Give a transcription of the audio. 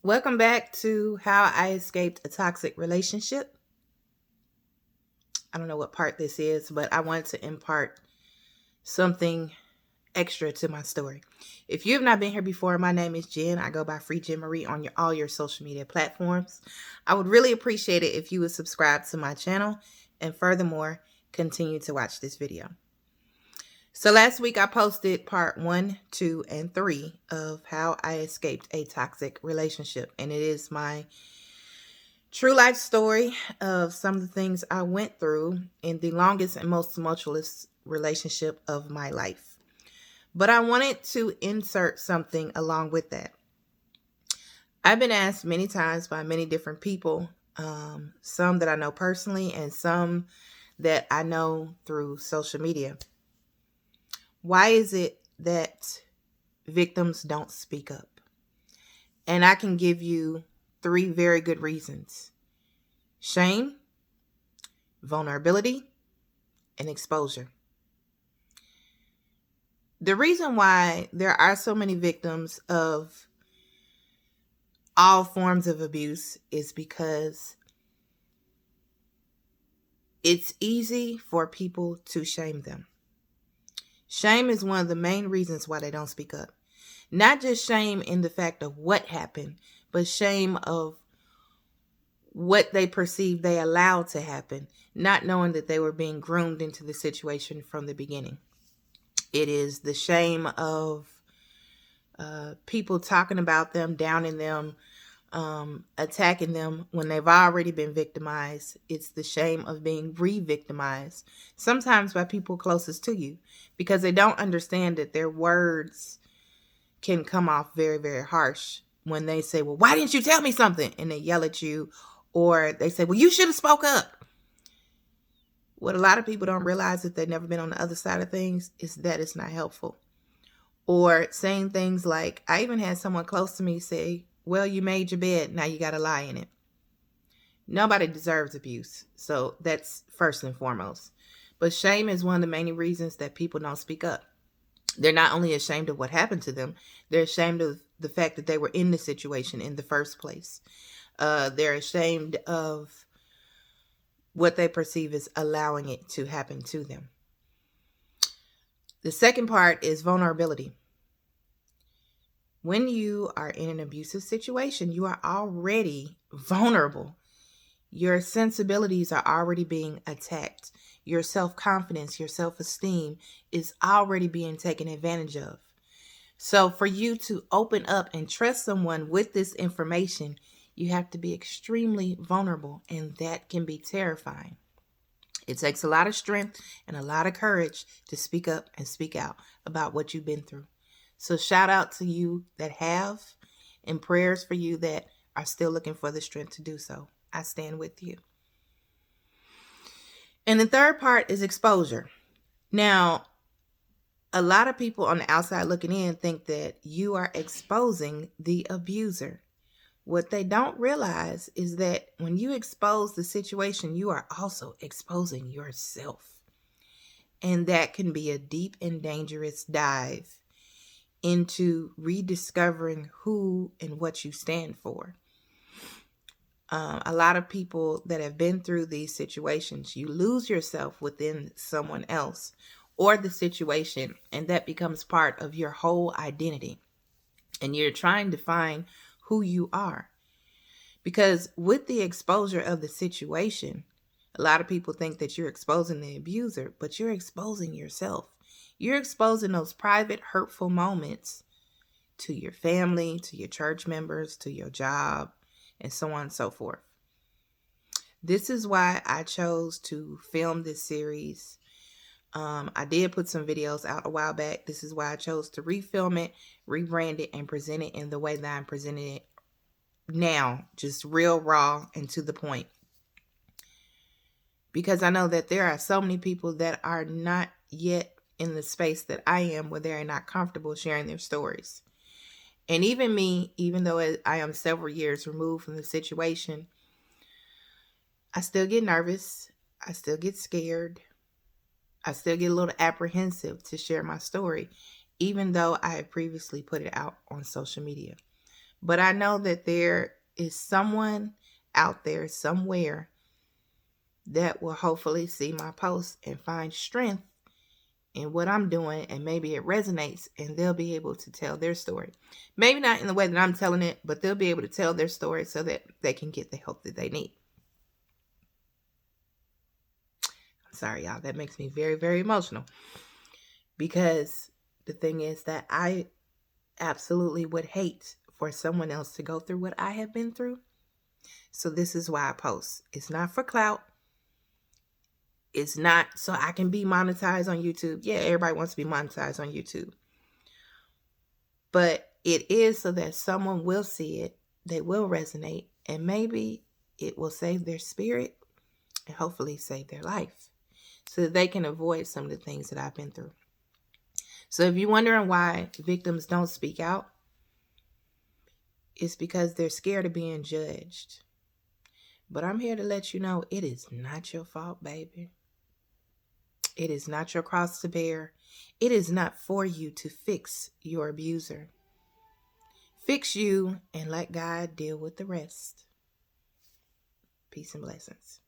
Welcome back to How I Escaped a Toxic Relationship. I don't know what part this is, but I wanted to impart something extra to my story. If you have not been here before, my name is Jen. I go by Free Jen Marie on all your social media platforms. I would really appreciate it if you would subscribe to my channel and furthermore, continue to watch this video. So last week I posted part 1, 2, and 3 of how I escaped a toxic relationship. And it is my true life story of some of the things I went through in the longest and most tumultuous relationship of my life. But I wanted to insert something along with that. I've been asked many times by many different people, some that I know personally and some that I know through social media. Why is it that victims don't speak up? And I can give you 3 very good reasons: shame, vulnerability, and exposure. The reason why there are so many victims of all forms of abuse is because it's easy for people to shame them. Shame is one of the main reasons why they don't speak up. Not just shame in the fact of what happened, but shame of what they perceive they allowed to happen, not knowing that they were being groomed into the situation from the beginning. It is the shame of people talking about them, downing them, attacking them when they've already been victimized. It's the shame of being re-victimized, sometimes by people closest to you, because they don't understand that their words can come off very, very harsh when they say, well, why didn't you tell me something? And they yell at you, or they say, well, you should have spoke up. What a lot of people don't realize, if they've never been on the other side of things, is that it's not helpful. Or saying things like, I even had someone close to me say, well, you made your bed, now you got to lie in it. Nobody deserves abuse. So that's first and foremost. But shame is one of the main reasons that people don't speak up. They're not only ashamed of what happened to them, they're ashamed of the fact that they were in the situation in the first place. They're ashamed of what they perceive as allowing it to happen to them. The second part is vulnerability. When you are in an abusive situation, you are already vulnerable. Your sensibilities are already being attacked. Your self-confidence, your self-esteem is already being taken advantage of. So for you to open up and trust someone with this information, you have to be extremely vulnerable, and that can be terrifying. It takes a lot of strength and a lot of courage to speak up and speak out about what you've been through. So shout out to you that have, and prayers for you that are still looking for the strength to do so. I stand with you. And the third part is exposure. Now, a lot of people on the outside looking in think that you are exposing the abuser. What they don't realize is that when you expose the situation, you are also exposing yourself. And that can be a deep and dangerous dive into rediscovering who and what you stand for. A lot of people that have been through these situations, you lose yourself within someone else or the situation, and that becomes part of your whole identity. And you're trying to find who you are. Because with the exposure of the situation, a lot of people think that you're exposing the abuser, but you're exposing yourself. You're exposing those private, hurtful moments to your family, to your church members, to your job, and so on and so forth. This is why I chose to film this series. I did put some videos out a while back. This is why I chose to refilm it, rebrand it, and present it in the way that I'm presenting it now, just real raw and to the point. Because I know that there are so many people that are not yet in the space that I am, where they're not comfortable sharing their stories. And even me, even though I am several years removed from the situation, I still get nervous. I still get scared. I still get a little apprehensive to share my story, even though I had previously put it out on social media. But I know that there is someone out there somewhere that will hopefully see my post and find strength in what I'm doing, and maybe it resonates and they'll be able to tell their story. Maybe not in the way that I'm telling it, but they'll be able to tell their story so that they can get the help that they need. I'm sorry, y'all. That makes me very, very emotional, because the thing is that I absolutely would hate for someone else to go through what I have been through. So this is why I post. It's not for clout. It's not so I can be monetized on YouTube. Yeah, everybody wants to be monetized on YouTube. But it is so that someone will see it, they will resonate, and maybe it will save their spirit and hopefully save their life so that they can avoid some of the things that I've been through. So if you're wondering why victims don't speak out, it's because they're scared of being judged. But I'm here to let you know it is not your fault, baby. It is not your cross to bear. It is not for you to fix your abuser. Fix you and let God deal with the rest. Peace and blessings.